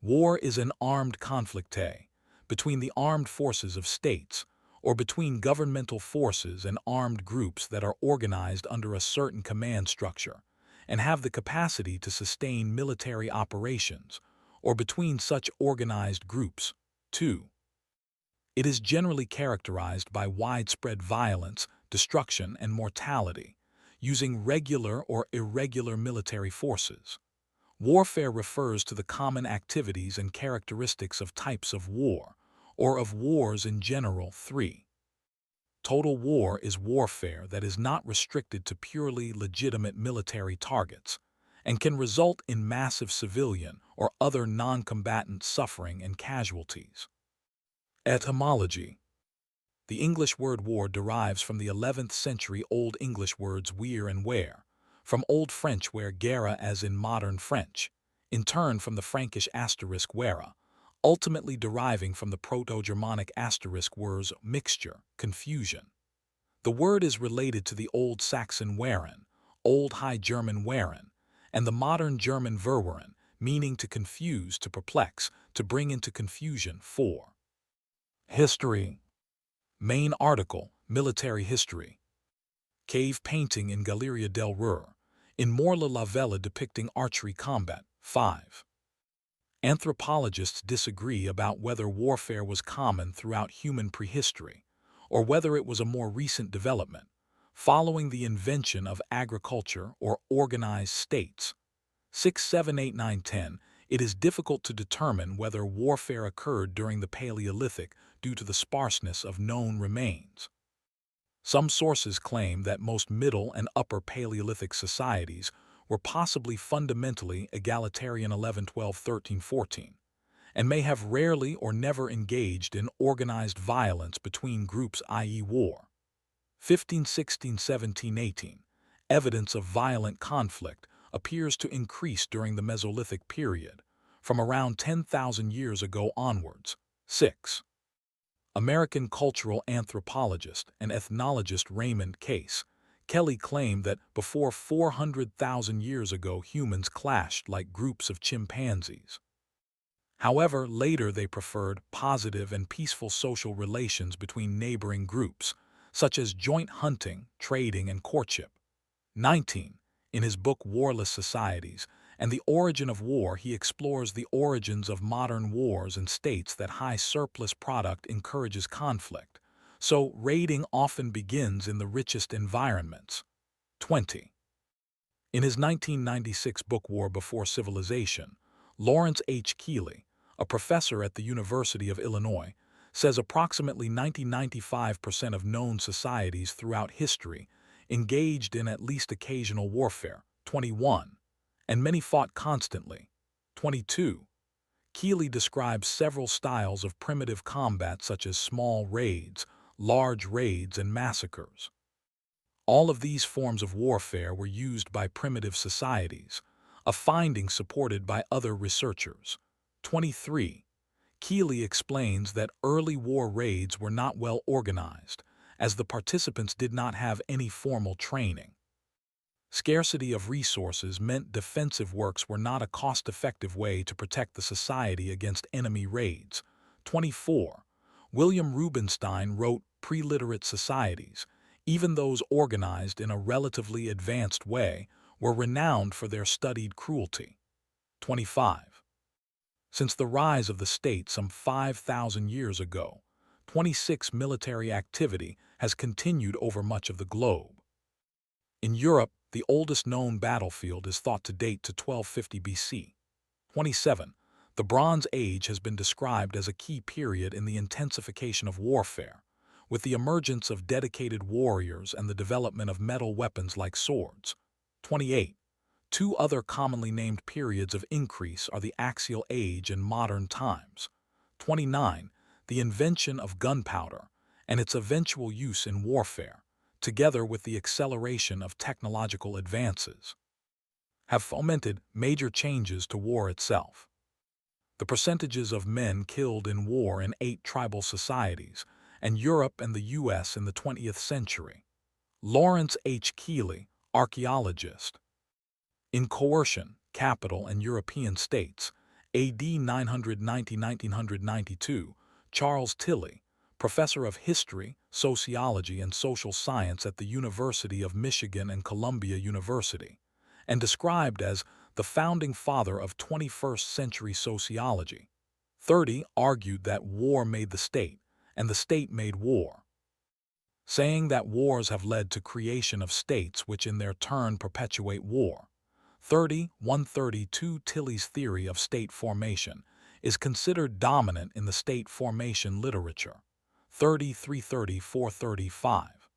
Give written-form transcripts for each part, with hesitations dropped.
War is an armed conflict between the armed forces of states, or between governmental forces and armed groups that are organized under a certain command structure and have the capacity to sustain military operations, or between such organized groups. 2. It is generally characterized by widespread violence, destruction, and mortality, using regular or irregular military forces. Warfare refers to the common activities and characteristics of types of war, or of wars in general. 3. Total war is warfare that is not restricted to purely legitimate military targets, and can result in massive civilian or other non-combatant suffering and casualties. Etymology. The English word war derives from the 11th century Old English words weir and ware, from Old French where guerre as in modern French, in turn from the Frankish asterisk wera, ultimately deriving from the Proto-Germanic asterisk words mixture, confusion. The word is related to the Old Saxon waren, Old High German waren, and the modern German verweren, meaning to confuse, to perplex, to bring into confusion. 4. History. Main article, Military History. Cave painting in Galleria del Ruhr, in Morla la Vela depicting archery combat. 5. Anthropologists disagree about whether warfare was common throughout human prehistory, or whether it was a more recent development, following the invention of agriculture or organized states. 6, 7, 8, 9, 10. It is difficult to determine whether warfare occurred during the Paleolithic due to the sparseness of known remains. Some sources claim that most Middle and Upper Paleolithic societies were possibly fundamentally egalitarian 11, 12, 13, 14, and may have rarely or never engaged in organized violence between groups, i.e. war. 15, 16, 17, 18. Evidence of violent conflict appears to increase during the Mesolithic period, from around 10,000 years ago onwards. 6. American cultural anthropologist and ethnologist Raymond Case Kelly claimed that before 400,000 years ago humans clashed like groups of chimpanzees. However, later they preferred positive and peaceful social relations between neighboring groups, such as joint hunting, trading, and courtship. 19. In his book Warless Societies and the Origin of War, he explores the origins of modern wars and states that high surplus product encourages conflict, so raiding often begins in the richest environments. 20. In his 1996 book War Before Civilization, Lawrence H. Keeley, a professor at the University of Illinois, says approximately 90–95% of known societies throughout history engaged in at least occasional warfare. 21. And many fought constantly. 22. Keeley describes several styles of primitive combat such as small raids, large raids, and massacres. All of these forms of warfare were used by primitive societies, a finding supported by other researchers. 23. Keeley explains that early war raids were not well organized, as the participants did not have any formal training. Scarcity of resources meant defensive works were not a cost-effective way to protect the society against enemy raids. 24. William Rubenstein wrote Pre-literate societies, even those organized in a relatively advanced way, were renowned for their studied cruelty. 25. Since the rise of the state some 5,000 years ago, 26 military activity has continued over much of the globe. In Europe, the oldest known battlefield is thought to date to 1250 BC. 27. The Bronze Age has been described as a key period in the intensification of warfare, with the emergence of dedicated warriors and the development of metal weapons like swords. 28. Two other commonly named periods of increase are the Axial Age and modern times. 29. The invention of gunpowder and its eventual use in warfare, together with the acceleration of technological advances, have fomented major changes to war itself. The percentages of men killed in war in 8 tribal societies, and Europe and the U.S. in the 20th century. Lawrence H. Keeley, archaeologist. In Coercion, Capital, and European States, AD 990–1992, Charles Tilly, professor of history, sociology, and social science at the University of Michigan and Columbia University, and described as the founding father of 21st century sociology. 30 argued that war made the state, and the state made war, saying that wars have led to creation of states which in their turn perpetuate war. 132 Tilly's theory of state formation is considered dominant in the state formation literature. 33435.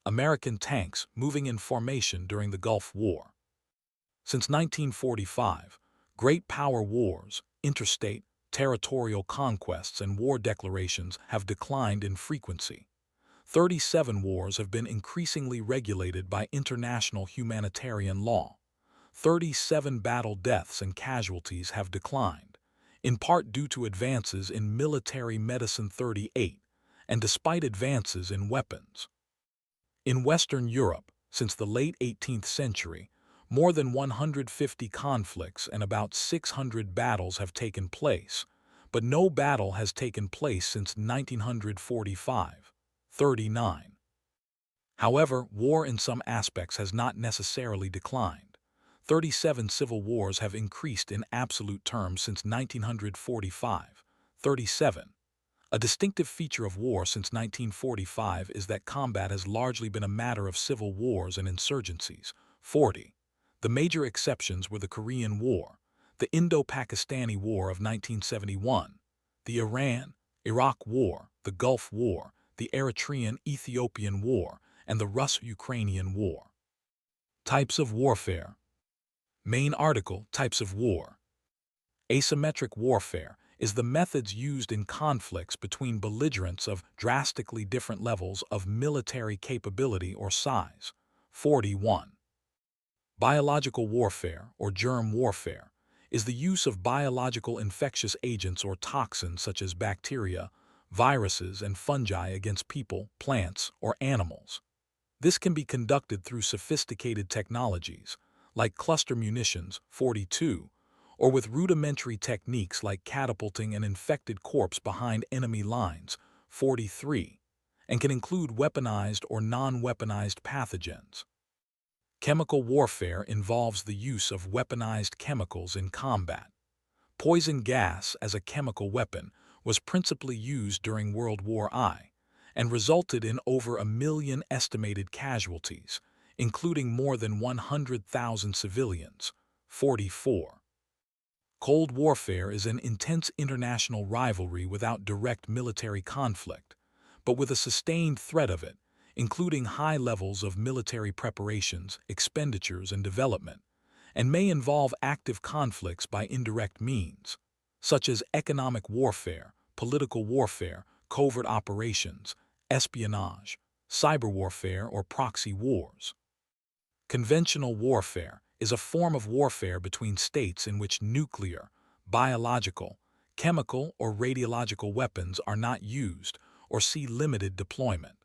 American tanks moving in formation during the Gulf War. Since 1945, great power wars, interstate, territorial conquests, and war declarations have declined in frequency. 37 wars have been increasingly regulated by international humanitarian law. 37 battle deaths and casualties have declined, in part due to advances in military medicine. 38, and despite advances in weapons. In Western Europe, since the late 18th century, more than 150 conflicts and about 600 battles have taken place, but no battle has taken place since 1945. 39. However, war in some aspects has not necessarily declined. 37 civil wars have increased in absolute terms since 1945. 37. A distinctive feature of war since 1945 is that combat has largely been a matter of civil wars and insurgencies. 40. The major exceptions were the Korean War, the Indo-Pakistani War of 1971, the Iran-Iraq War, the Gulf War, the Eritrean-Ethiopian War, and the Rus-Ukrainian War. Types of warfare. Main article, Types of war. Asymmetric warfare is the methods used in conflicts between belligerents of drastically different levels of military capability or size. 41. Biological warfare, or germ warfare, is the use of biological infectious agents or toxins such as bacteria, viruses, and fungi against people, plants, or animals. This can be conducted through sophisticated technologies, like cluster munitions, 42, or with rudimentary techniques like catapulting an infected corpse behind enemy lines, 43, and can include weaponized or non-weaponized pathogens. Chemical warfare involves the use of weaponized chemicals in combat. Poison gas as a chemical weapon was principally used during World War I and resulted in over 1 million estimated casualties, including more than 100,000 civilians. 44. Cold warfare is an intense international rivalry without direct military conflict, but with a sustained threat of it, including high levels of military preparations, expenditures, and development, and may involve active conflicts by indirect means, such as economic warfare, political warfare, covert operations, espionage, cyber warfare, or proxy wars. Conventional warfare is a form of warfare between states in which nuclear, biological, chemical, or radiological weapons are not used or see limited deployment.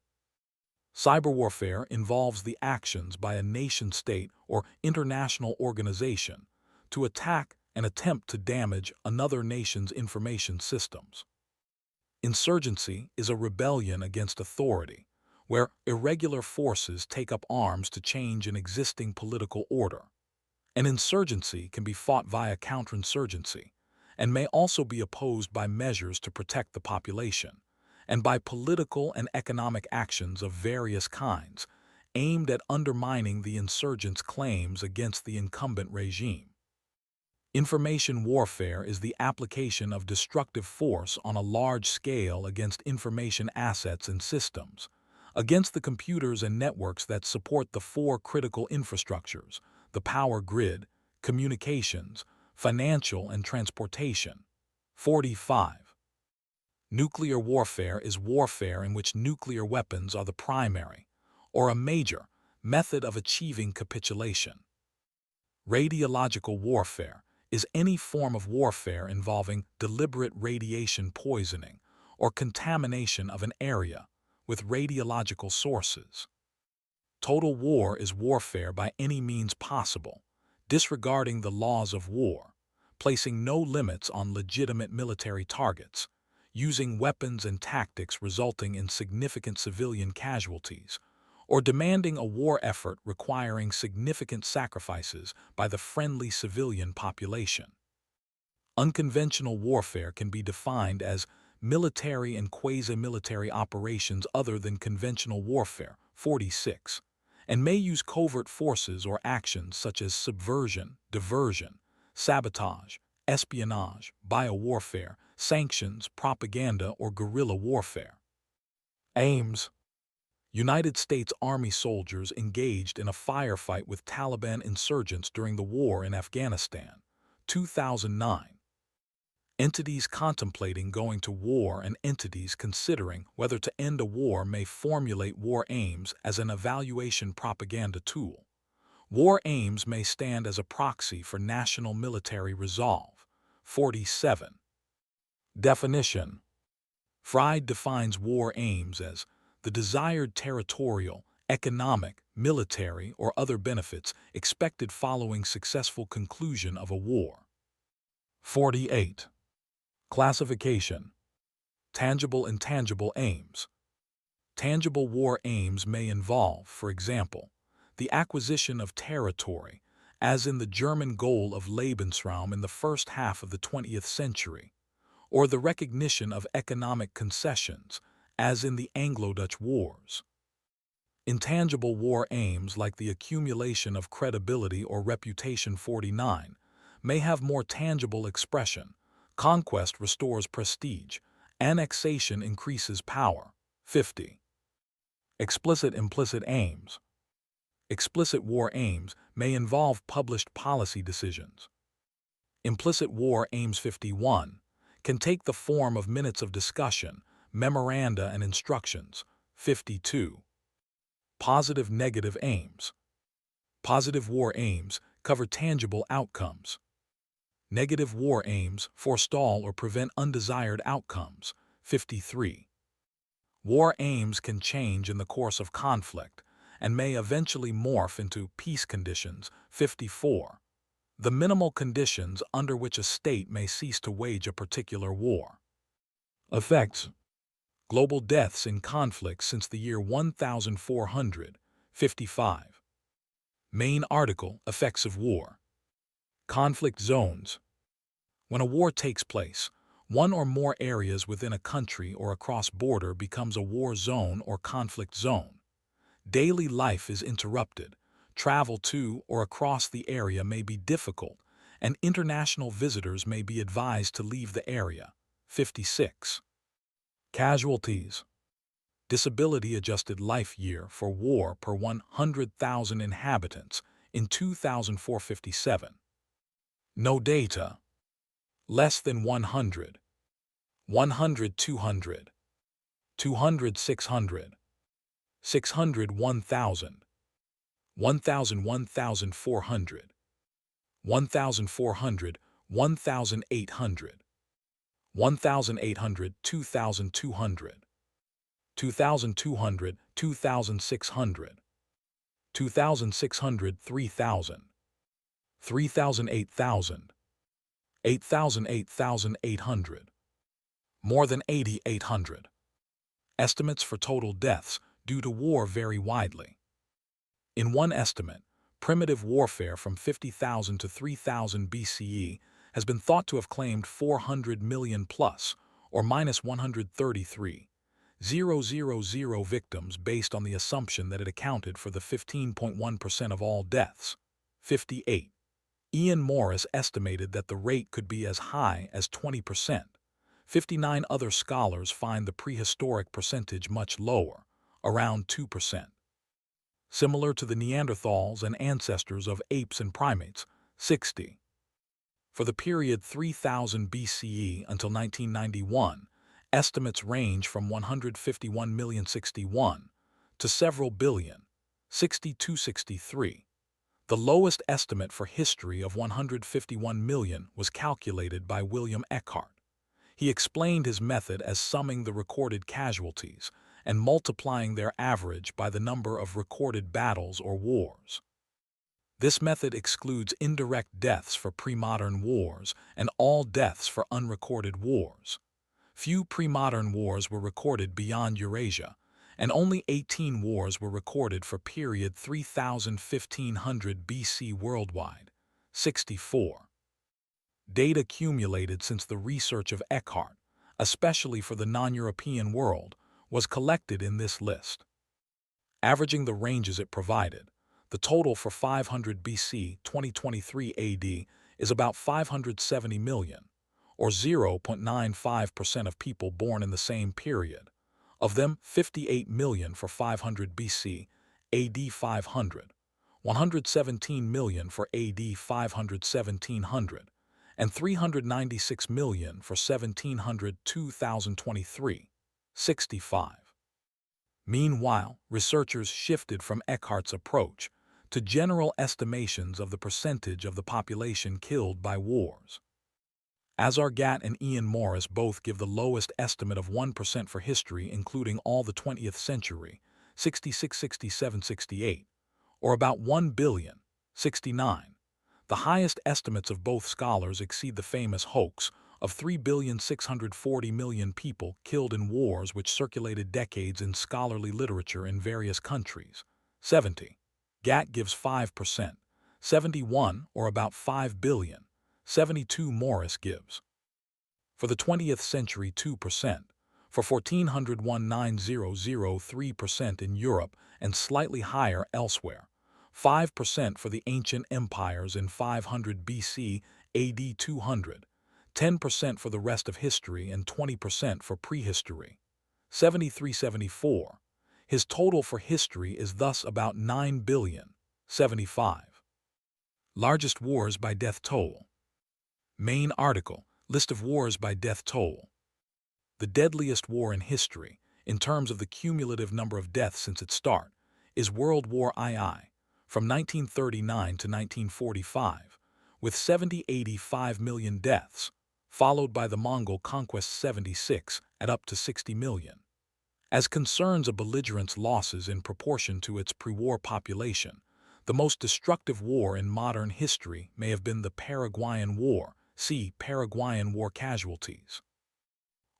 Cyber warfare involves the actions by a nation-state or international organization to attack and attempt to damage another nation's information systems. Insurgency is a rebellion against authority, where irregular forces take up arms to change an existing political order. An insurgency can be fought via counterinsurgency and may also be opposed by measures to protect the population and by political and economic actions of various kinds aimed at undermining the insurgents' claims against the incumbent regime. Information warfare is the application of destructive force on a large scale against information assets and systems, against the computers and networks that support the four critical infrastructures: the power grid, communications, financial, and transportation. 45. Nuclear warfare is warfare in which nuclear weapons are the primary, or a major, method of achieving capitulation. Radiological warfare is any form of warfare involving deliberate radiation poisoning or contamination of an area with radiological sources. Total war is warfare by any means possible, disregarding the laws of war, placing no limits on legitimate military targets, using weapons and tactics resulting in significant civilian casualties, or demanding a war effort requiring significant sacrifices by the friendly civilian population. Unconventional warfare can be defined as military and quasi-military operations other than conventional warfare, 46, and may use covert forces or actions such as subversion, diversion, sabotage, espionage, biowarfare, sanctions, propaganda, or guerrilla warfare. Aims: United States Army soldiers engaged in a firefight with Taliban insurgents during the war in Afghanistan, 2009. Entities contemplating going to war and entities considering whether to end a war may formulate war aims as an evaluation propaganda tool. War aims may stand as a proxy for national military resolve. 47. Definition: Fried defines war aims as the desired territorial, economic, military, or other benefits expected following successful conclusion of a war. 48. Classification: Tangible and intangible aims. Tangible war aims may involve, for example, the acquisition of territory, as in the German goal of Lebensraum in the first half of the 20th century, or the recognition of economic concessions, as in the Anglo-Dutch Wars. Intangible war aims like the accumulation of credibility or reputation. 49 may have more tangible expression. Conquest restores prestige. Annexation increases power. 50. Explicit-implicit aims. Explicit war aims may involve published policy decisions. Implicit war aims. 51 can take the form of minutes of discussion, memoranda, and instructions. 52. Positive-negative aims. Positive war aims cover tangible outcomes. Negative war aims forestall or prevent undesired outcomes. 53. War aims can change in the course of conflict and may eventually morph into peace conditions. 54. The minimal conditions under which a state may cease to wage a particular war. Effects: Global deaths in conflicts since the year 1400. 55. Main article: Effects of war. Conflict zones. When a war takes place, one or more areas within a country or across border becomes a war zone or conflict zone. Daily life is interrupted. Travel to or across the area may be difficult, and international visitors may be advised to leave the area. 56. Casualties. Disability-adjusted life year for war per 100,000 inhabitants in 2004. 57. No data. Less than 100. 100 200. 200 600. 600 1,000. 1,000 1,400. 1,400 1,800. 1,800 2,200. 2,200 2,600. 2,600 3,000. 3,000 8,000. 8,000 8,800. More than 8,800. Estimates for total deaths due to war vary widely. In one estimate, primitive warfare from 50,000 to 3,000 BCE has been thought to have claimed 400 million plus, or minus 133,000 victims based on the assumption that it accounted for the 15.1% of all deaths. 58. Ian Morris estimated that the rate could be as high as 20%. 59 other scholars find the prehistoric percentage much lower, around 2%. Similar to the Neanderthals and ancestors of apes and primates. 60. For the period 3000 BCE until 1991, estimates range from 151,061 to several billion, 6263. The lowest estimate for history of 151 million was calculated by William Eckhart. He explained his method as summing the recorded casualties and multiplying their average by the number of recorded battles or wars. This method excludes indirect deaths for pre-modern wars and all deaths for unrecorded wars. Few pre-modern wars were recorded beyond Eurasia, and only 18 wars were recorded for period 3000–1500 BC worldwide. 64. Data accumulated since the research of Eckhart, especially for the non-European world, was collected in this list. Averaging the ranges it provided, the total for 500 BC 2023 AD is about 570 million, or 0.95% of people born in the same period. Of them, 58 million for 500 BC, AD 500, 117 million for AD 500–1700, and 396 million for 1700–2023. 65. Meanwhile, researchers shifted from Eckhart's approach to general estimations of the percentage of the population killed by wars. Azar Gatt and Ian Morris both give the lowest estimate of 1% for history including all the 20th century, 66, 67, 68, or about 1 billion, 69. The highest estimates of both scholars exceed the famous hoax of 3,640,000,000 people killed in wars which circulated decades in scholarly literature in various countries. 70. Gatt gives 5%, 71 or about 5 billion, 72 Morris gives. For the 20th century 2%, for 1400 19,003% in Europe and slightly higher elsewhere, 5% for the ancient empires in 500 BC, AD 200, 10% for the rest of history and 20% for prehistory. 73–74. His total for history is thus about 9 billion, 75. Largest wars by death toll. Main article, List of wars by death toll. The deadliest war in history, in terms of the cumulative number of deaths since its start, is World War II, from 1939 to 1945, with 85 million deaths, followed by the Mongol conquest 76 at up to 60 million. As concerns a belligerent's losses in proportion to its pre-war population, the most destructive war in modern history may have been the Paraguayan War. See Paraguayan War casualties.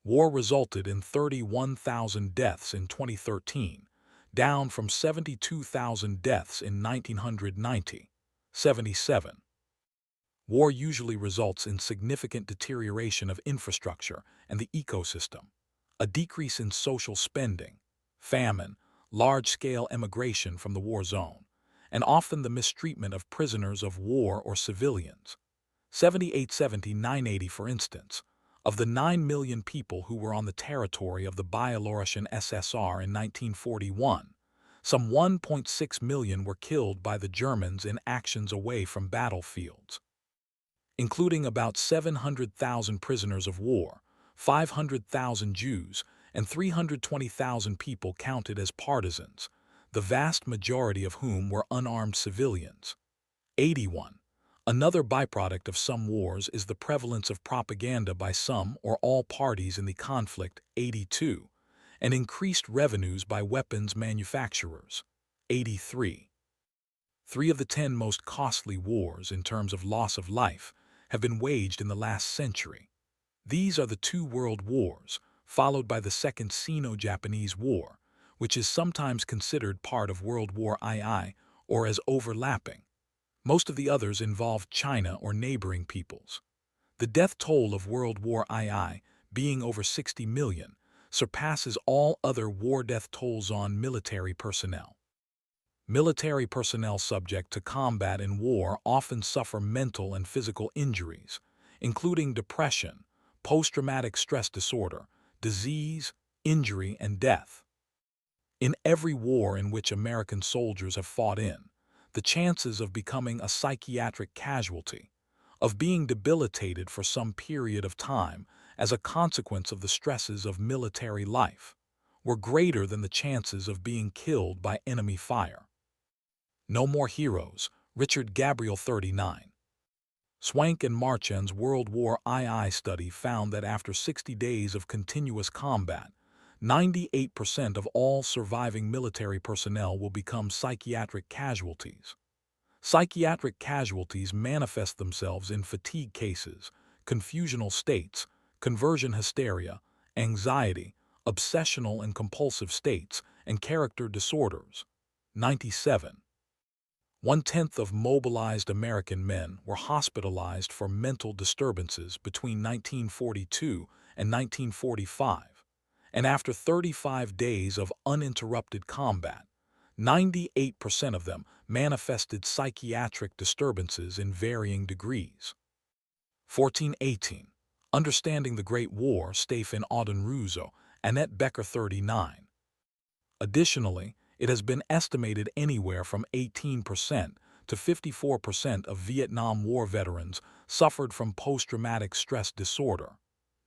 War resulted in 31,000 deaths in 2013, down from 72,000 deaths in 1990. 77. War usually results in significant deterioration of infrastructure and the ecosystem, a decrease in social spending, famine, large-scale emigration from the war zone, and often the mistreatment of prisoners of war or civilians. 78–79–80 for instance, of the 9 million people who were on the territory of the Byelorussian SSR in 1941, some 1.6 million were killed by the Germans in actions away from battlefields, including about 700,000 prisoners of war, 500,000 Jews, and 320,000 people counted as partisans, the vast majority of whom were unarmed civilians. 81. Another byproduct of some wars is the prevalence of propaganda by some or all parties in the conflict. 82. And increased revenues by weapons manufacturers. 83. 3 of the 10 most costly wars in terms of loss of life have been waged in the last century. These are the 2 world wars, followed by the Second Sino-Japanese War, which is sometimes considered part of World War II or as overlapping. Most of the others involved China or neighboring peoples. The death toll of World War II, being over 60 million, surpasses all other war death tolls on military personnel. Military personnel subject to combat in war often suffer mental and physical injuries, including depression, post-traumatic stress disorder, disease, injury, and death. In every war in which American soldiers have fought in, the chances of becoming a psychiatric casualty, of being debilitated for some period of time as a consequence of the stresses of military life, were greater than the chances of being killed by enemy fire. No More Heroes, Richard Gabriel 39. Swank and Marchand's World War II study found that after 60 days of continuous combat, 98% of all surviving military personnel will become psychiatric casualties. Psychiatric casualties manifest themselves in fatigue cases, confusional states, conversion hysteria, anxiety, obsessional and compulsive states, and character disorders. 97. One-tenth of mobilized American men were hospitalized for mental disturbances between 1942 and 1945, and after 35 days of uninterrupted combat, 98% of them manifested psychiatric disturbances in varying degrees. 1418. Understanding the Great War, Stephen Auden Russo, Annette Becker 39. Additionally, it has been estimated anywhere from 18% to 54% of Vietnam War veterans suffered from post-traumatic stress disorder.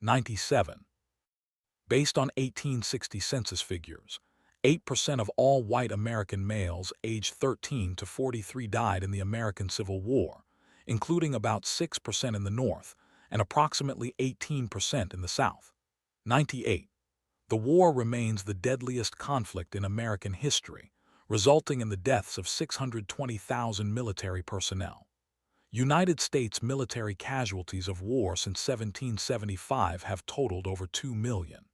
97. Based on 1860 census figures, 8% of all white American males aged 13 to 43 died in the American Civil War, including about 6% in the North and approximately 18% in the South. 98. The war remains the deadliest conflict in American history, resulting in the deaths of 620,000 military personnel. United States military casualties of war since 1775 have totaled over 2 million.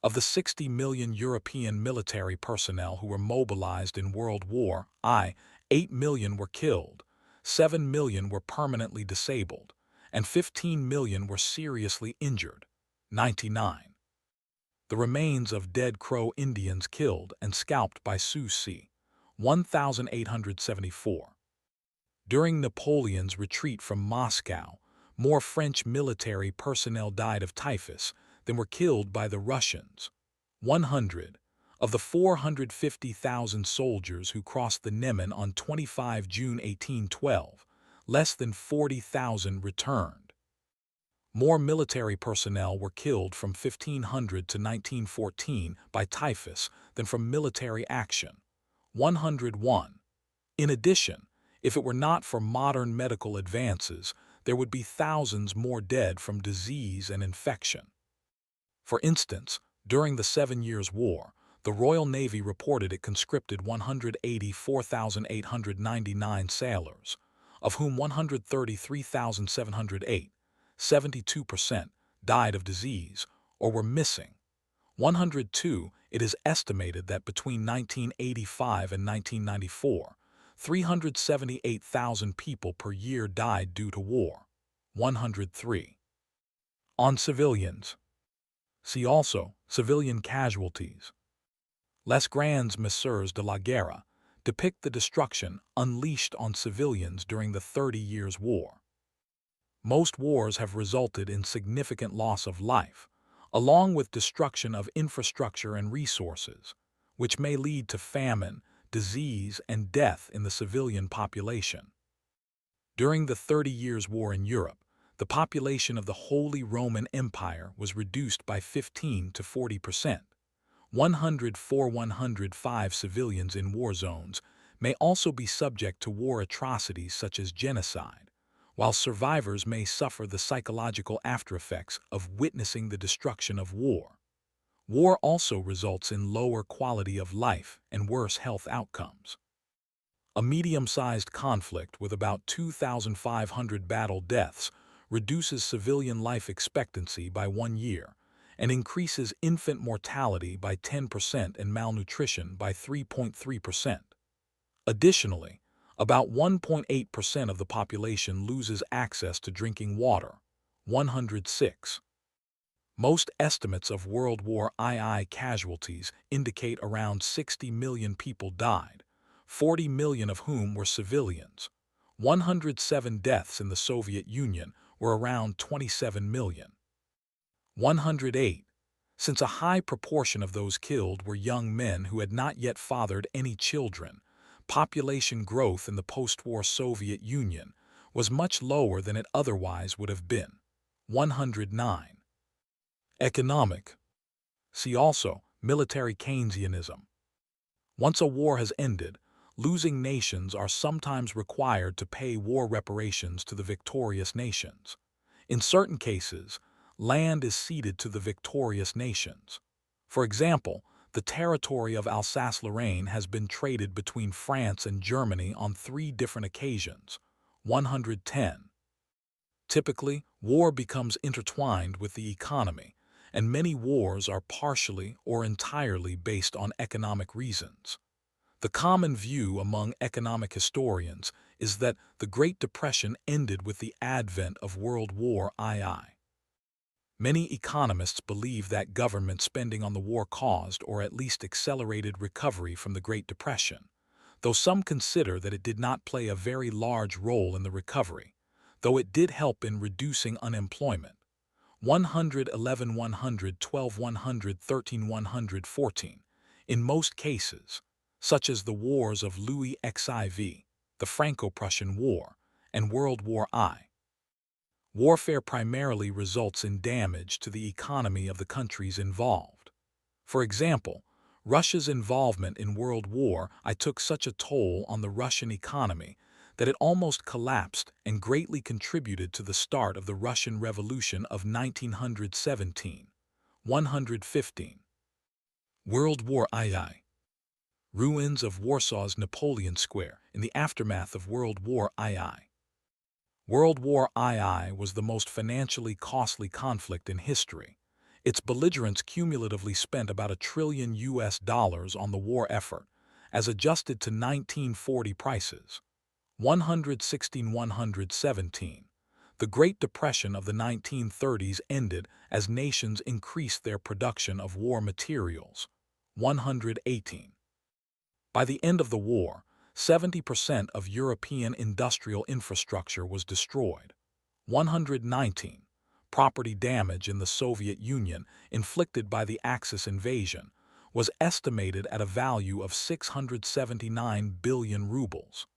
Of the 60 million European military personnel who were mobilized in World War I, 8 million were killed, 7 million were permanently disabled, and 15 million were seriously injured. 99. The remains of dead Crow Indians killed and scalped by Sioux c. 1874. During Napoleon's retreat from Moscow, more French military personnel died of typhus than were killed by the Russians. 100. Of the 450,000 soldiers who crossed the Neman on 25 June 1812, less than 40,000 returned. More military personnel were killed from 1500 to 1914 by typhus than from military action. 101. In addition, if it were not for modern medical advances, there would be thousands more dead from disease and infection. For instance, during the 7 Years' War, the Royal Navy reported it conscripted 184,899 sailors, of whom 133,708, 72%, died of disease or were missing. 102. It is estimated that between 1985 and 1994, 378,000 people per year died due to war. 103. On civilians. See also civilian casualties. Les grands messeurs de la guerre depict the destruction unleashed on civilians during the 30 Years' War. Most wars have resulted in significant loss of life, along with destruction of infrastructure and resources, which may lead to famine, disease, and death in the civilian population. During the 30 Years' War in Europe, the population of the Holy Roman Empire was reduced by 15 to 40%. 105 civilians in war zones may also be subject to war atrocities such as genocide, while survivors may suffer the psychological aftereffects of witnessing the destruction of war. War also results in lower quality of life and worse health outcomes. A medium-sized conflict with about 2,500 battle deaths reduces civilian life expectancy by 1 year and increases infant mortality by 10% and malnutrition by 3.3%. Additionally, about 1.8% of the population loses access to drinking water. 106. Most estimates of World War II casualties indicate around 60 million people died, 40 million of whom were civilians. 107 deaths in the Soviet Union were around 27 million. 108. Since a high proportion of those killed were young men who had not yet fathered any children, population growth in the post-war Soviet Union was much lower than it otherwise would have been. 109. Economic. See also military Keynesianism. Once a war has ended, losing nations are sometimes required to pay war reparations to the victorious nations. In certain cases, land is ceded to the victorious nations. For example, The territory of Alsace-Lorraine has been traded between France and Germany on 3 different occasions. 110. Typically, war becomes intertwined with the economy, and many wars are partially or entirely based on economic reasons. The common view among economic historians is that the Great Depression ended with the advent of World War II. Many economists believe that government spending on the war caused or at least accelerated recovery from the Great Depression, though some consider that it did not play a very large role in the recovery, though it did help in reducing unemployment. 111, 112, 113, 114. In most cases, such as the wars of Louis XIV, the Franco-Prussian War, and World War I, warfare primarily results in damage to the economy of the countries involved. For example, Russia's involvement in World War I took such a toll on the Russian economy that it almost collapsed and greatly contributed to the start of the Russian Revolution of 1917. 115. World War II. Ruins of Warsaw's Napoleon Square in the aftermath of World War II. World War II was the most financially costly conflict in history. Its belligerents cumulatively spent about $1 trillion on the war effort, as adjusted to 1940 prices. 116-117. The Great Depression of the 1930s ended as nations increased their production of war materials. 118. By the end of the war, 70% of European industrial infrastructure was destroyed. 119. Property damage in the Soviet Union inflicted by the Axis invasion was estimated at a value of 679 billion rubles.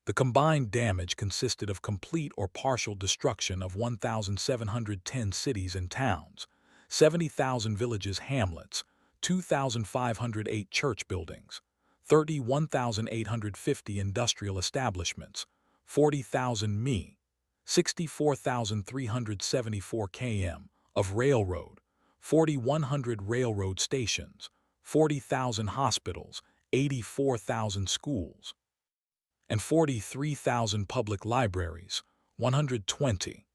The combined damage consisted of complete or partial destruction of 1,710 cities and towns, 70,000 villages hamlets, 2,508 church buildings, 31,850 industrial establishments, 40,000 mi, 64,374 km of railroad, 4,100 railroad stations, 40,000 hospitals, 84,000 schools, and 43,000 public libraries. 120.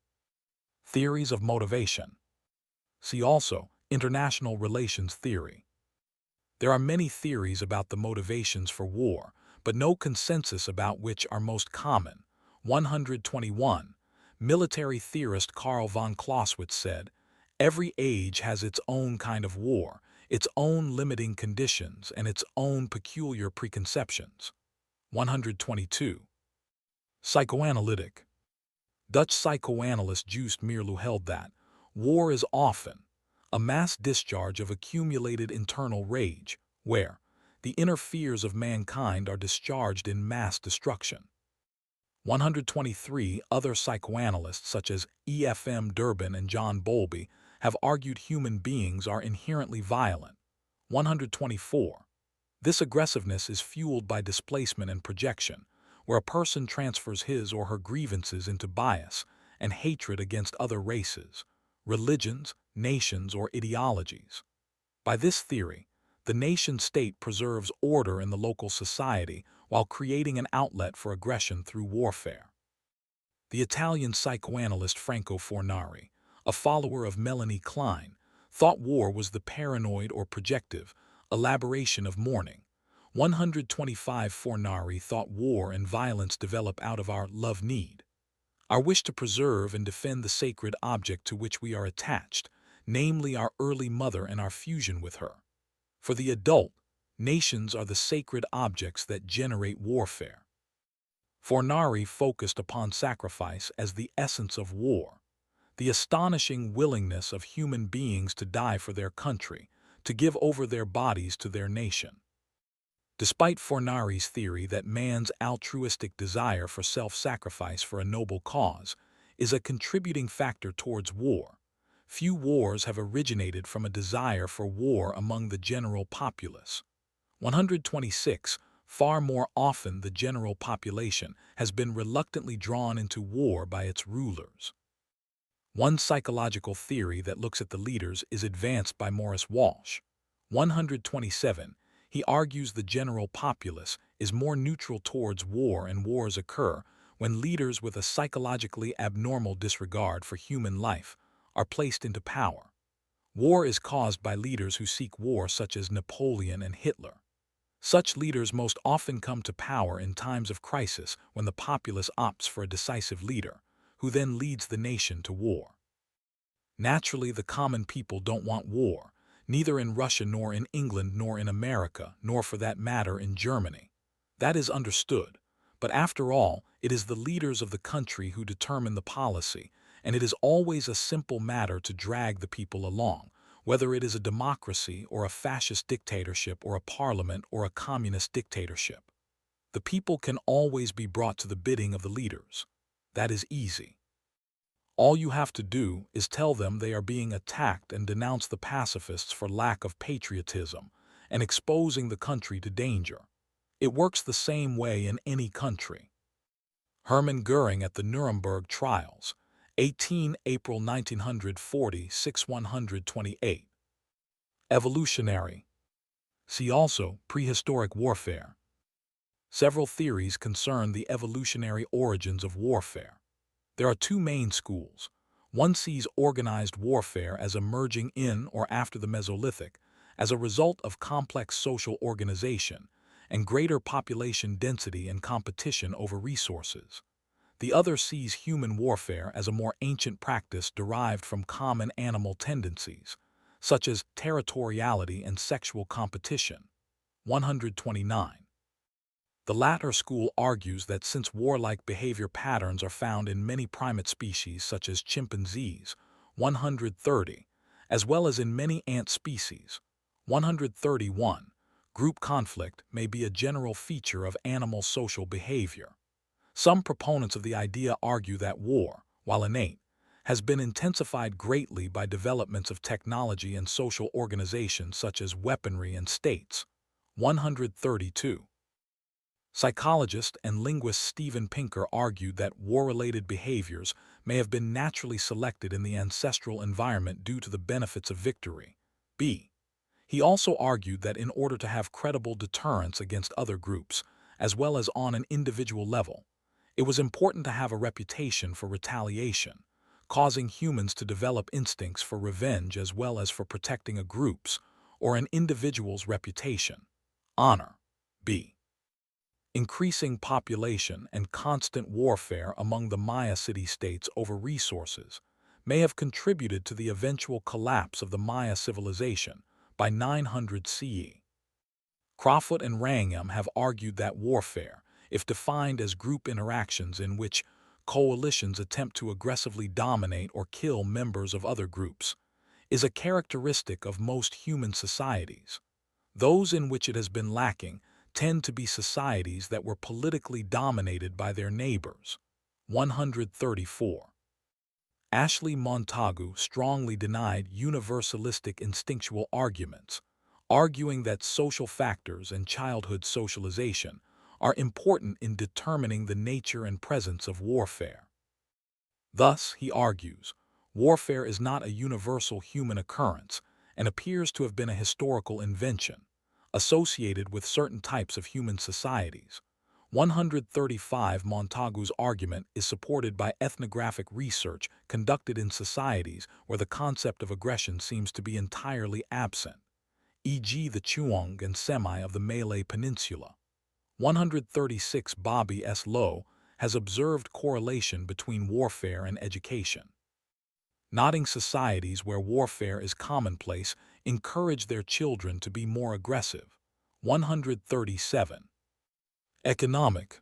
Theories of motivation. See also international relations theory. There are many theories about the motivations for war, but no consensus about which are most common. 121. Military theorist Karl von Clausewitz said, "Every age has its own kind of war, its own limiting conditions, and its own peculiar preconceptions." 122. Psychoanalytic. Dutch psychoanalyst Joost Meerloo held that war is often a mass discharge of accumulated internal rage, where the inner fears of mankind are discharged in mass destruction. 123. Other psychoanalysts such as E.F.M. Durbin and John Bowlby have argued human beings are inherently violent. 124. This aggressiveness is fueled by displacement and projection, where a person transfers his or her grievances into bias and hatred against other races, religions, nations, or ideologies. By this theory, the nation-state preserves order in the local society while creating an outlet for aggression through warfare. The Italian psychoanalyst Franco Fornari, a follower of Melanie Klein, thought war was the paranoid or projective elaboration of mourning. 125. Fornari thought war and violence develop out of our love need, our wish to preserve and defend the sacred object to which we are attached, namely our early mother and our fusion with her. For the adult, nations are the sacred objects that generate warfare. Fornari focused upon sacrifice as the essence of war, the astonishing willingness of human beings to die for their country, to give over their bodies to their nation. Despite Fornari's theory that man's altruistic desire for self-sacrifice for a noble cause is a contributing factor towards war, few wars have originated from a desire for war among the general populace. 126. Far more often the general population has been reluctantly drawn into war by its rulers. One psychological theory that looks at the leaders is advanced by Maurice Walsh. 127. He argues the general populace is more neutral towards war, and wars occur when leaders with a psychologically abnormal disregard for human life are placed into power. War is caused by leaders who seek war, such as Napoleon and Hitler. Such leaders most often come to power in times of crisis when the populace opts for a decisive leader, who then leads the nation to war. Naturally, the common people don't want war, neither in Russia nor in England nor in America, nor for that matter in Germany. That is understood. But after all, it is the leaders of the country who determine the policy, and it is always a simple matter to drag the people along, whether it is a democracy or a fascist dictatorship or a parliament or a communist dictatorship. The people can always be brought to the bidding of the leaders. That is easy. All you have to do is tell them they are being attacked and denounce the pacifists for lack of patriotism and exposing the country to danger. It works the same way in any country. Hermann Göring at the Nuremberg trials, 18 April 1940, 6128. Evolutionary. See also prehistoric warfare. Several theories concern the evolutionary origins of warfare. There are two main schools. One sees organized warfare as emerging in or after the Mesolithic as a result of complex social organization and greater population density and competition over resources. The other sees human warfare as a more ancient practice derived from common animal tendencies, such as territoriality and sexual competition. 129. The latter school argues that since warlike behavior patterns are found in many primate species such as chimpanzees, 130, as well as in many ant species, 131, group conflict may be a general feature of animal social behavior. Some proponents of the idea argue that war, while innate, has been intensified greatly by developments of technology and social organization such as weaponry and states. 132. Psychologist and linguist Steven Pinker argued that war-related behaviors may have been naturally selected in the ancestral environment due to the benefits of victory. B. He also argued that in order to have credible deterrence against other groups, as well as on an individual level, it was important to have a reputation for retaliation, causing humans to develop instincts for revenge as well as for protecting a group's or an individual's reputation. Honor. B. Increasing population and constant warfare among the Maya city-states over resources may have contributed to the eventual collapse of the Maya civilization by 900 CE. Crawford and Wrangham have argued that warfare, if defined as group interactions in which coalitions attempt to aggressively dominate or kill members of other groups, is a characteristic of most human societies. Those in which it has been lacking tend to be societies that were politically dominated by their neighbors. 134. Ashley Montagu strongly denied universalistic instinctual arguments, arguing that social factors and childhood socialization are important in determining the nature and presence of warfare. Thus, he argues, warfare is not a universal human occurrence and appears to have been a historical invention, associated with certain types of human societies. 135. Montagu's argument is supported by ethnographic research conducted in societies where the concept of aggression seems to be entirely absent, e.g. the Chuang and Semi of the Malay Peninsula. 136. Bobby S. Lowe has observed correlation between warfare and education. Nodding societies where warfare is commonplace encourage their children to be more aggressive. 137. Economic.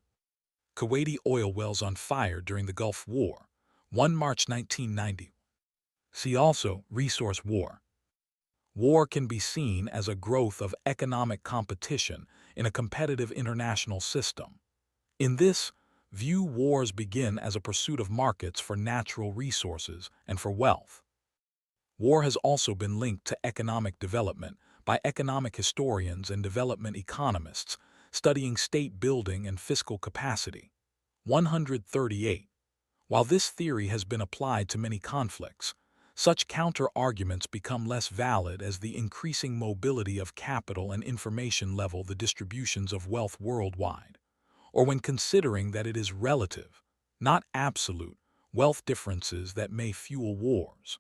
Kuwaiti oil wells on fire during the Gulf War, 1 March 1990. See also resource war. War can be seen as a growth of economic competition in a competitive international system. In this view, wars begin as a pursuit of markets for natural resources and for wealth. War has also been linked to economic development by economic historians and development economists studying state building and fiscal capacity. 138. While this theory has been applied to many conflicts, Such counter-arguments become less valid as the increasing mobility of capital and information level the distributions of wealth worldwide, or when considering that it is relative, not absolute, wealth differences that may fuel wars.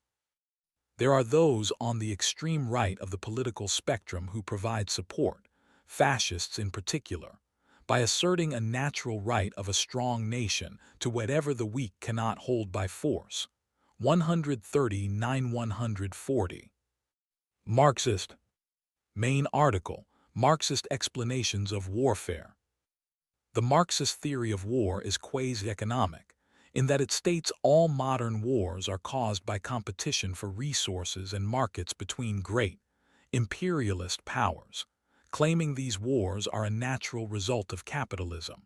There are those on the extreme right of the political spectrum who provide support, fascists in particular, by asserting a natural right of a strong nation to whatever the weak cannot hold by force. 139-140. Marxist. Main article, Marxist explanations of warfare. The Marxist theory of war is quasi-economic, in that it states all modern wars are caused by competition for resources and markets between great, imperialist powers, claiming these wars are a natural result of capitalism.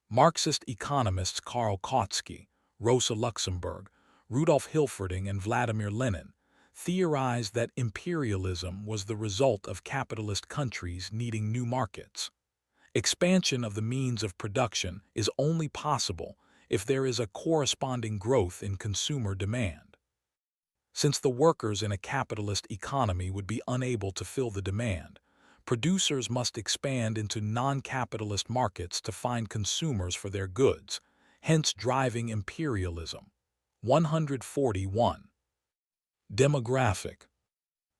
Marxist economists Karl Kautsky, Rosa Luxemburg, Rudolf Hilferding, and Vladimir Lenin theorized that imperialism was the result of capitalist countries needing new markets. Expansion of the means of production is only possible if there is a corresponding growth in consumer demand. Since the workers in a capitalist economy would be unable to fill the demand, producers must expand into non-capitalist markets to find consumers for their goods, hence driving imperialism. 141. Demographic.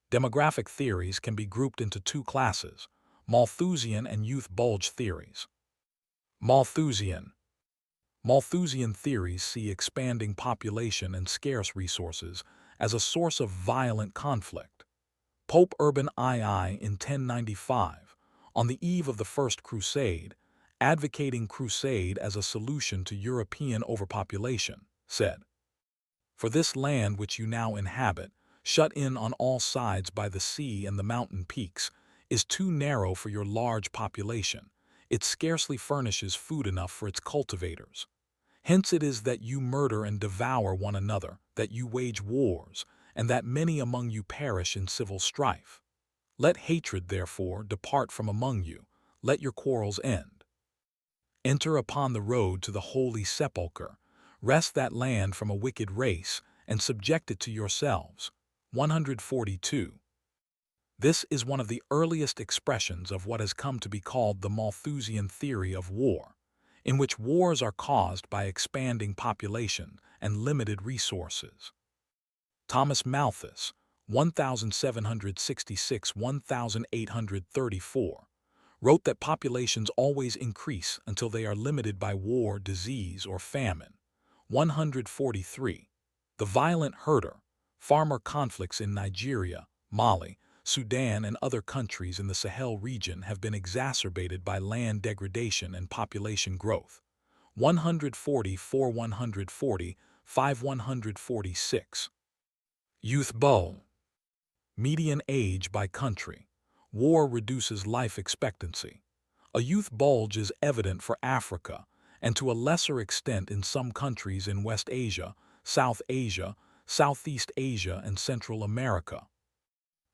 Demographic theories can be grouped into two classes, Malthusian and youth bulge theories. Malthusian. Malthusian theories see expanding population and scarce resources as a source of violent conflict. Pope Urban II in 1095, on the eve of the First Crusade, advocating crusade as a solution to European overpopulation, said, "For this land which you now inhabit, shut in on all sides by the sea and the mountain peaks, is too narrow for your large population. It scarcely furnishes food enough for its cultivators. Hence it is that you murder and devour one another, that you wage wars, and that many among you perish in civil strife. Let hatred, therefore, depart from among you, let your quarrels end. Enter upon the road to the holy sepulchre, wrest that land from a wicked race, and subject it to yourselves." 142. This is one of the earliest expressions of what has come to be called the Malthusian theory of war, in which wars are caused by expanding population and limited resources. Thomas Malthus, 1766–1834, wrote that populations always increase until they are limited by war, disease, or famine. 143. The violent herder-farmer conflicts in Nigeria, Mali, Sudan, and other countries in the Sahel region have been exacerbated by land degradation and population growth. 144-140, 146. Youth bulge. Median age by country. War reduces life expectancy. A youth bulge is evident for Africa, and to a lesser extent in some countries in West Asia, South Asia, Southeast Asia, and Central America.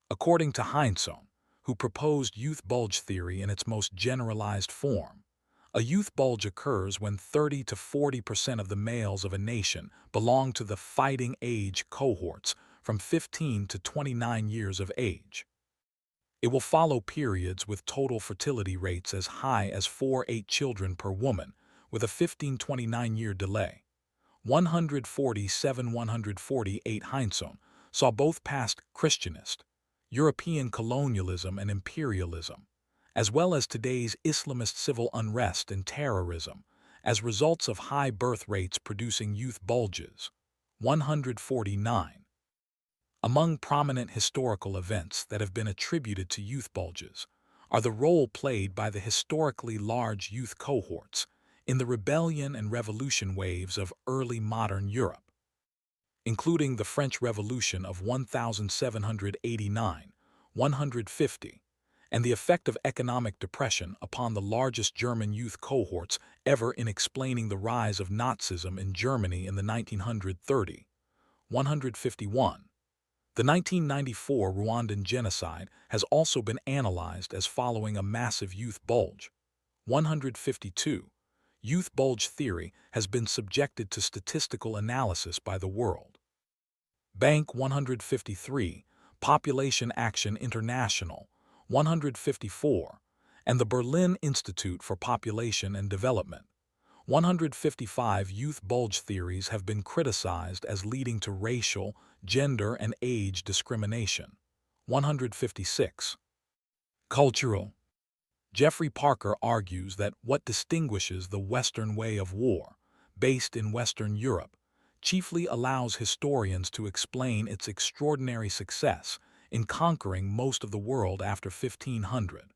According to Heinsohn, who proposed youth bulge theory in its most generalized form, a youth bulge occurs when 30 to 40% of the males of a nation belong to the fighting age cohorts from 15 to 29 years of age. It will follow periods with total fertility rates as high as 4-8 children per woman, with a 15-29-year delay. 147–148. Heinsohn saw both past Christianist, European colonialism and imperialism, as well as today's Islamist civil unrest and terrorism, as results of high birth rates producing youth bulges. 149. Among prominent historical events that have been attributed to youth bulges are the role played by the historically large youth cohorts in the rebellion and revolution waves of early modern Europe, including the French Revolution of 1789–150, and the effect of economic depression upon the largest German youth cohorts ever in explaining the rise of Nazism in Germany in the 1930. 151. The 1994 Rwandan genocide has also been analyzed as following a massive youth bulge. 152. Youth bulge theory has been subjected to statistical analysis by the world Bank 153, Population Action International 154, and the Berlin Institute for Population and Development 155. Youth bulge theories have been criticized as leading to racial, gender, and age discrimination. 156. Cultural. Jeffrey Parker argues that what distinguishes the Western way of war, based in Western Europe, chiefly allows historians to explain its extraordinary success in conquering most of the world after 1500.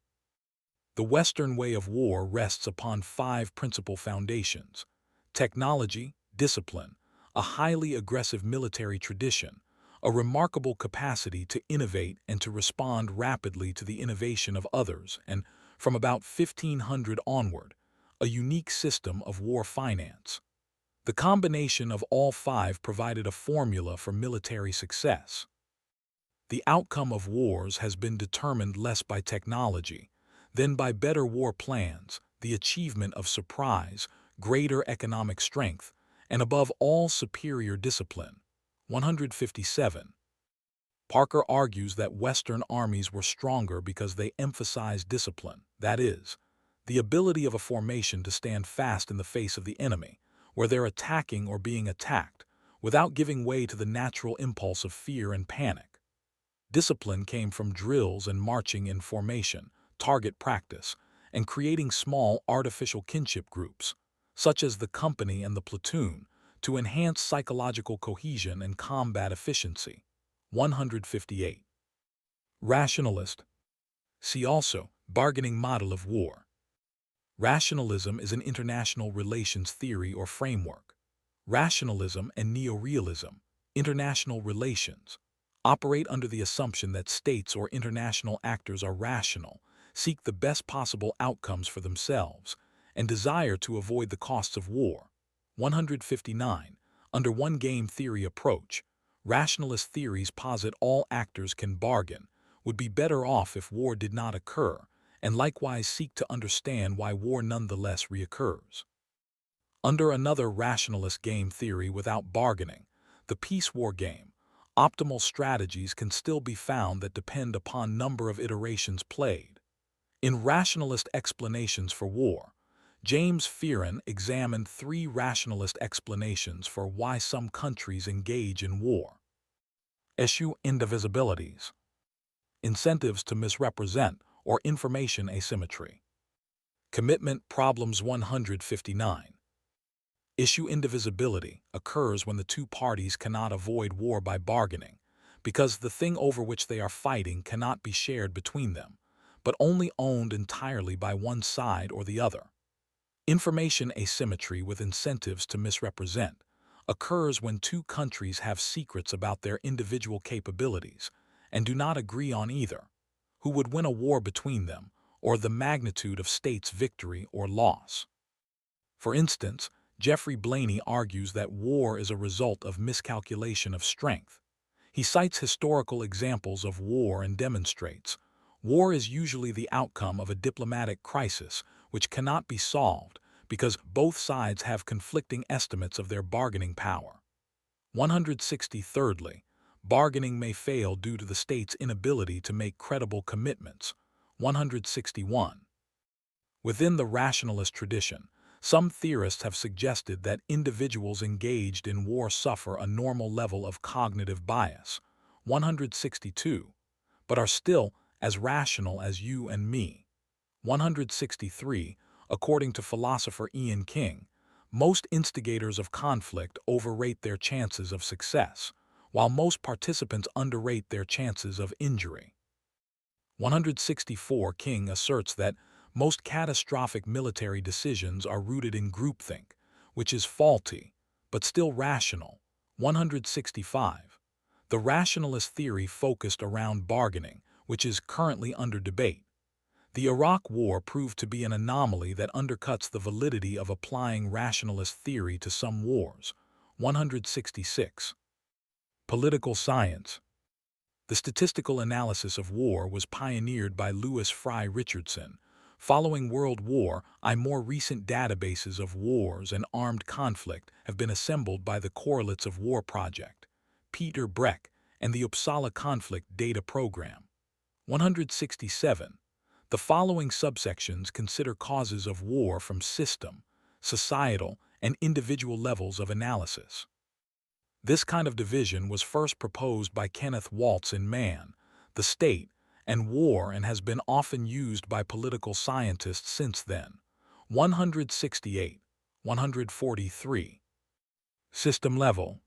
The Western way of war rests upon 5 principal foundations: technology, discipline, a highly aggressive military tradition, a remarkable capacity to innovate and to respond rapidly to the innovation of others, and, from about 1500 onward, a unique system of war finance. The combination of all 5 provided a formula for military success. The outcome of wars has been determined less by technology than by better war plans, the achievement of surprise, greater economic strength, and above all superior discipline. 157. Parker argues that Western armies were stronger because they emphasized discipline, that is, the ability of a formation to stand fast in the face of the enemy, where they're attacking or being attacked, without giving way to the natural impulse of fear and panic. Discipline came from drills and marching in formation, target practice, and creating small artificial kinship groups, such as the company and the platoon, to enhance psychological cohesion and combat efficiency. 158. Rationalist. See also, bargaining model of war. Rationalism is an international relations theory or framework. Rationalism and neorealism, international relations, operate under the assumption that states or international actors are rational, seek the best possible outcomes for themselves, and desire to avoid the costs of war. 159. Under one game theory approach, rationalist theories posit all actors can bargain, would be better off if war did not occur, and likewise seek to understand why war nonetheless reoccurs. Under another rationalist game theory without bargaining, the peace war game, optimal strategies can still be found that depend upon number of iterations played. In Rationalist Explanations for War, James Fearon examined 3 rationalist explanations for why some countries engage in war. Issue indivisibilities. Incentives to misrepresent or information asymmetry. Commitment problems 159. Issue indivisibility occurs when the 2 parties cannot avoid war by bargaining, because the thing over which they are fighting cannot be shared between them, but only owned entirely by one side or the other. Information asymmetry with incentives to misrepresent occurs when 2 countries have secrets about their individual capabilities and do not agree on either, who would win a war between them, or the magnitude of state's victory or loss. For instance, Jeffrey Blaney argues that war is a result of miscalculation of strength. He cites historical examples of war and demonstrates, war is usually the outcome of a diplomatic crisis which cannot be solved because both sides have conflicting estimates of their bargaining power. 163. Bargaining may fail due to the state's inability to make credible commitments. 161. Within the rationalist tradition, some theorists have suggested that individuals engaged in war suffer a normal level of cognitive bias, 162, but are still as rational as you and me. 163. According to philosopher Ian King, most instigators of conflict overrate their chances of success, while most participants underrate their chances of injury. 164. King asserts that most catastrophic military decisions are rooted in groupthink, which is faulty, but still rational. 165. The rationalist theory focused around bargaining, which is currently under debate. The Iraq War proved to be an anomaly that undercuts the validity of applying rationalist theory to some wars. 166. Political science. The statistical analysis of war was pioneered by Lewis Fry Richardson. Following World War I, more recent databases of wars and armed conflict have been assembled by the Correlates of War Project, Peter Breck, and the Uppsala Conflict Data Program. 167. The following subsections consider causes of war from system, societal, and individual levels of analysis. This kind of division was first proposed by Kenneth Waltz in Man, the State, and War and has been often used by political scientists since then. 168. 143. System level.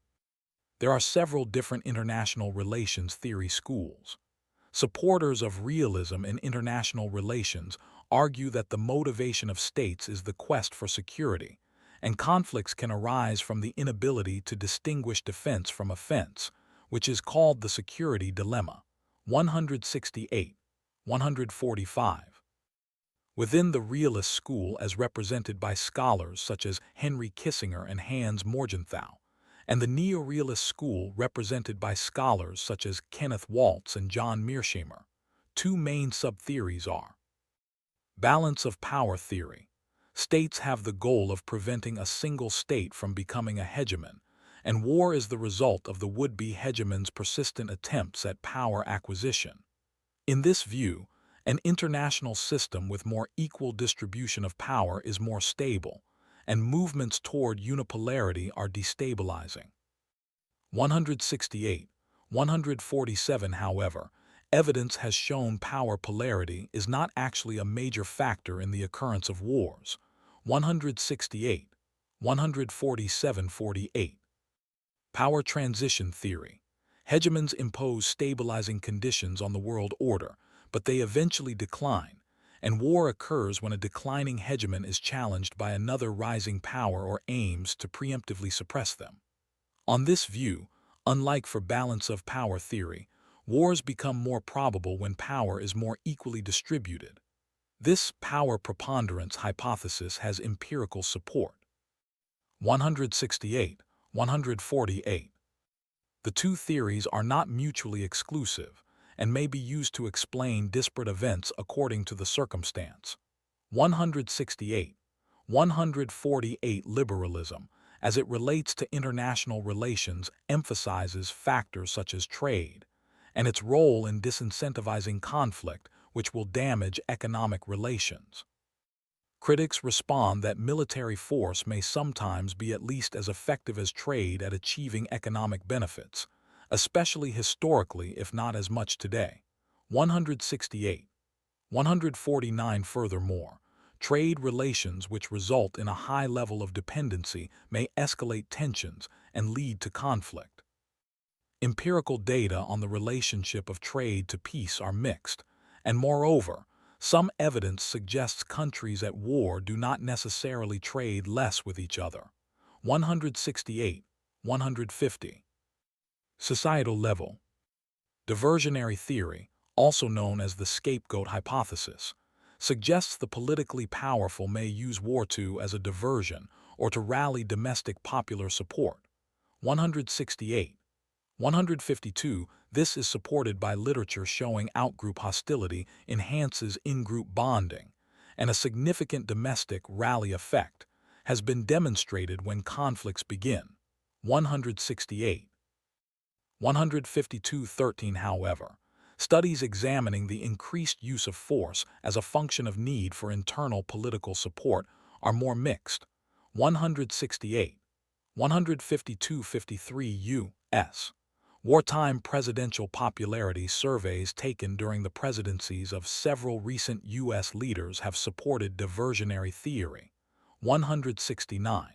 There are several different international relations theory schools. Supporters of realism in international relations argue that the motivation of states is the quest for security, and conflicts can arise from the inability to distinguish defense from offense, which is called the security dilemma. 168. 145. Within the realist school, as represented by scholars such as Henry Kissinger and Hans Morgenthau, and the neo-realist school represented by scholars such as Kenneth Waltz and John Mearsheimer, two main sub-theories are: balance of power theory. States have the goal of preventing a single state from becoming a hegemon, and war is the result of the would-be hegemon's persistent attempts at power acquisition. In this view, an international system with more equal distribution of power is more stable, and movements toward unipolarity are destabilizing. 168. 147. However, evidence has shown power polarity is not actually a major factor in the occurrence of wars. 168. 147-48. Power transition theory. Hegemons impose stabilizing conditions on the world order, but they eventually decline, and war occurs when a declining hegemon is challenged by another rising power or aims to preemptively suppress them. On this view, unlike for balance of power theory, wars become more probable when power is more equally distributed. This power preponderance hypothesis has empirical support. 168. 148. The two theories are not mutually exclusive and may be used to explain disparate events according to the circumstance. 168. 148. Liberalism, as it relates to international relations, emphasizes factors such as trade and its role in disincentivizing conflict, which will damage economic relations. Critics respond that military force may sometimes be at least as effective as trade at achieving economic benefits, especially historically if not as much today. 168. 149. Furthermore, trade relations which result in a high level of dependency may escalate tensions and lead to conflict. Empirical data on the relationship of trade to peace are mixed, and moreover, some evidence suggests countries at war do not necessarily trade less with each other. 168. 150. Societal level. Diversionary theory, also known as the scapegoat hypothesis, suggests the politically powerful may use war as a diversion or to rally domestic popular support. 168. 152. This is supported by literature showing outgroup hostility enhances in-group bonding, and a significant domestic rally effect has been demonstrated when conflicts begin. 168. 152-13. However, studies examining the increased use of force as a function of need for internal political support are more mixed. 168. 152-53. U.S. Wartime presidential popularity surveys taken during the presidencies of several recent U.S. leaders have supported diversionary theory. 169.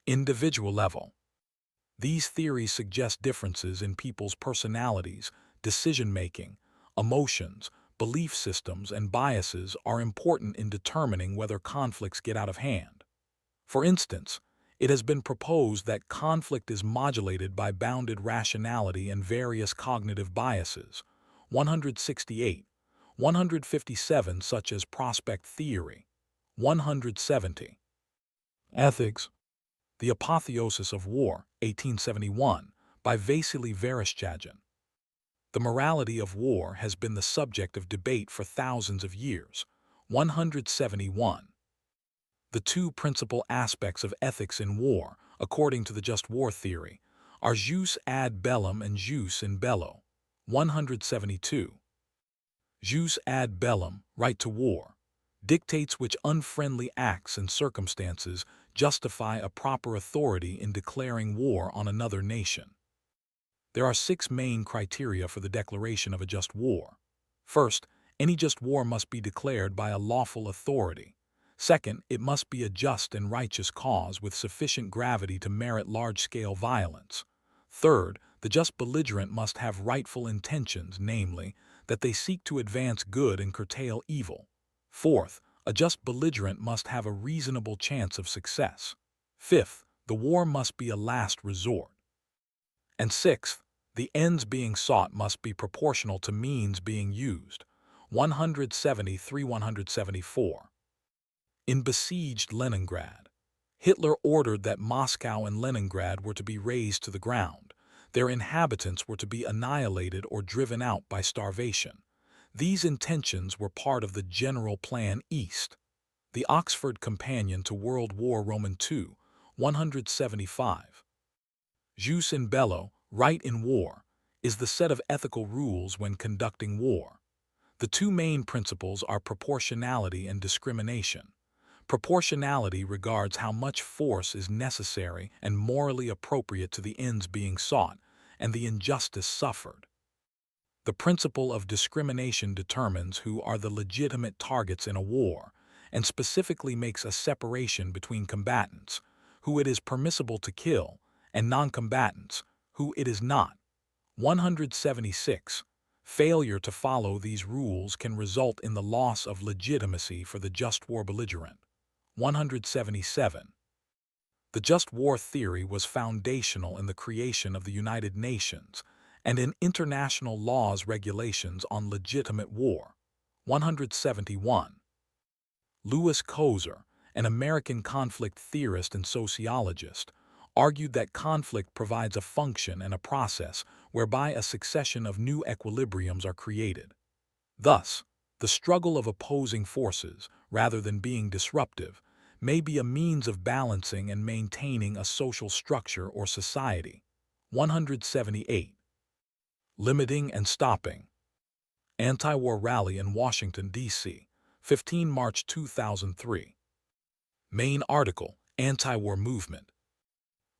Individual level. These theories suggest differences in people's personalities, decision-making, emotions, belief systems, and biases are important in determining whether conflicts get out of hand. For instance, it has been proposed that conflict is modulated by bounded rationality and various cognitive biases. 168. 157. Such as prospect theory. 170. Ethics. The Apotheosis of War, 1871, by Vasily Vereshchagin. The morality of war has been the subject of debate for thousands of years. 171. The two principal aspects of ethics in war, according to the just war theory, are jus ad bellum and jus in bello. 172. Jus ad bellum, right to war, dictates which unfriendly acts and circumstances justify a proper authority in declaring war on another nation. There are 6 main criteria for the declaration of a just war. First, any just war must be declared by a lawful authority. Second, it must be a just and righteous cause with sufficient gravity to merit large-scale violence. Third, the just belligerent must have rightful intentions, namely, that they seek to advance good and curtail evil. Fourth, a just belligerent must have a reasonable chance of success. Fifth, the war must be a last resort. And sixth, the ends being sought must be proportional to means being used. 173-174. In besieged Leningrad, Hitler ordered that Moscow and Leningrad were to be razed to the ground. Their inhabitants were to be annihilated or driven out by starvation. These intentions were part of the General Plan East. The Oxford Companion to World War II, 175. Jus in bello, right in war, is the set of ethical rules when conducting war. The 2 main principles are proportionality and discrimination. Proportionality regards how much force is necessary and morally appropriate to the ends being sought and the injustice suffered. The principle of discrimination determines who are the legitimate targets in a war and specifically makes a separation between combatants, who it is permissible to kill, and non-combatants, who it is not. 176. Failure to follow these rules can result in the loss of legitimacy for the just war belligerent. 177. The just war theory was foundational in the creation of the United Nations and in international law's regulations on legitimate war. 171. Louis Kozer, an American conflict theorist and sociologist, argued that conflict provides a function and a process whereby a succession of new equilibriums are created. Thus, the struggle of opposing forces, rather than being disruptive, may be a means of balancing and maintaining a social structure or society. 178. Limiting and stopping. Anti-war rally in Washington, D.C., 15 March 2003. Main article, Anti-war movement.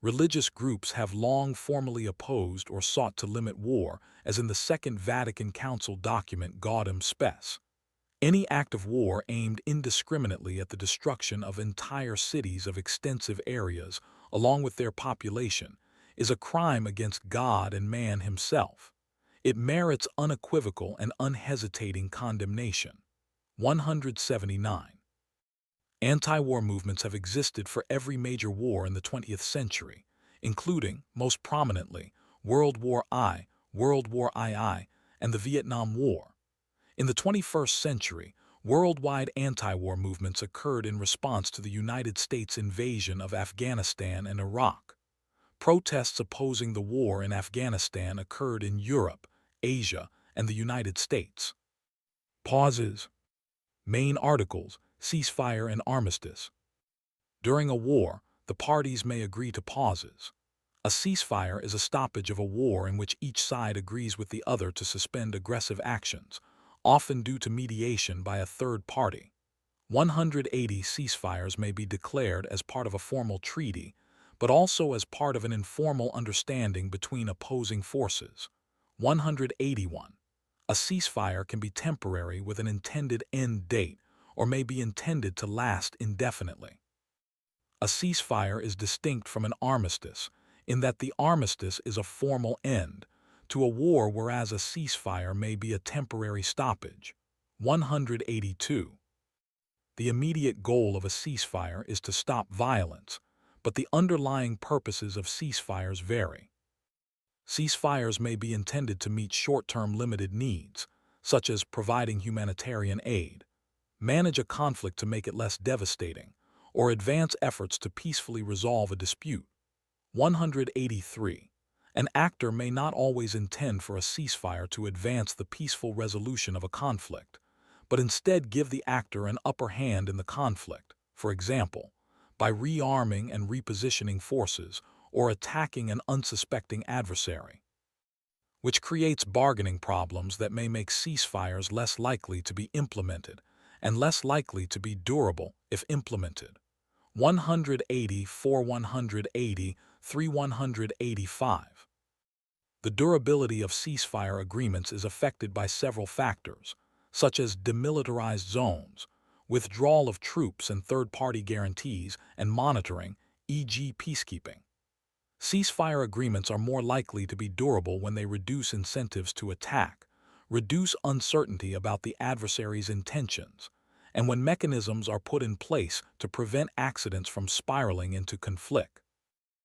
Religious groups have long formally opposed or sought to limit war, as in the Second Vatican Council document Gaudium Spes. Any act of war aimed indiscriminately at the destruction of entire cities of extensive areas, along with their population, is a crime against God and man himself. It merits unequivocal and unhesitating condemnation. 179. Anti-war movements have existed for every major war in the 20th century, including, most prominently, World War I, World War II, and the Vietnam War. In the 21st century, worldwide anti-war movements occurred in response to the United States invasion of Afghanistan and Iraq. Protests opposing the war in Afghanistan occurred in Europe, Asia, and the United States. Pauses. Main articles, ceasefire and armistice. During a war, the parties may agree to pauses. A ceasefire is a stoppage of a war in which each side agrees with the other to suspend aggressive actions, often due to mediation by a third party. 180 ceasefires may be declared as part of a formal treaty, but also as part of an informal understanding between opposing forces. 181. A ceasefire can be temporary with an intended end date, or may be intended to last indefinitely. A ceasefire is distinct from an armistice, in that the armistice is a formal end to a war, whereas a ceasefire may be a temporary stoppage. 182. The immediate goal of a ceasefire is to stop violence, but the underlying purposes of ceasefires vary. Ceasefires may be intended to meet short-term limited needs, such as providing humanitarian aid, manage a conflict to make it less devastating, or advance efforts to peacefully resolve a dispute. 183. An actor may not always intend for a ceasefire to advance the peaceful resolution of a conflict, but instead give the actor an upper hand in the conflict, for example, by rearming and repositioning forces, or attacking an unsuspecting adversary, which creates bargaining problems that may make ceasefires less likely to be implemented and less likely to be durable if implemented. 180 for 180 3 185. The durability of ceasefire agreements is affected by several factors, such as demilitarized zones, withdrawal of troops and third-party guarantees, and monitoring, e.g. peacekeeping. Ceasefire agreements are more likely to be durable when they reduce incentives to attack, reduce uncertainty about the adversary's intentions, and when mechanisms are put in place to prevent accidents from spiraling into conflict.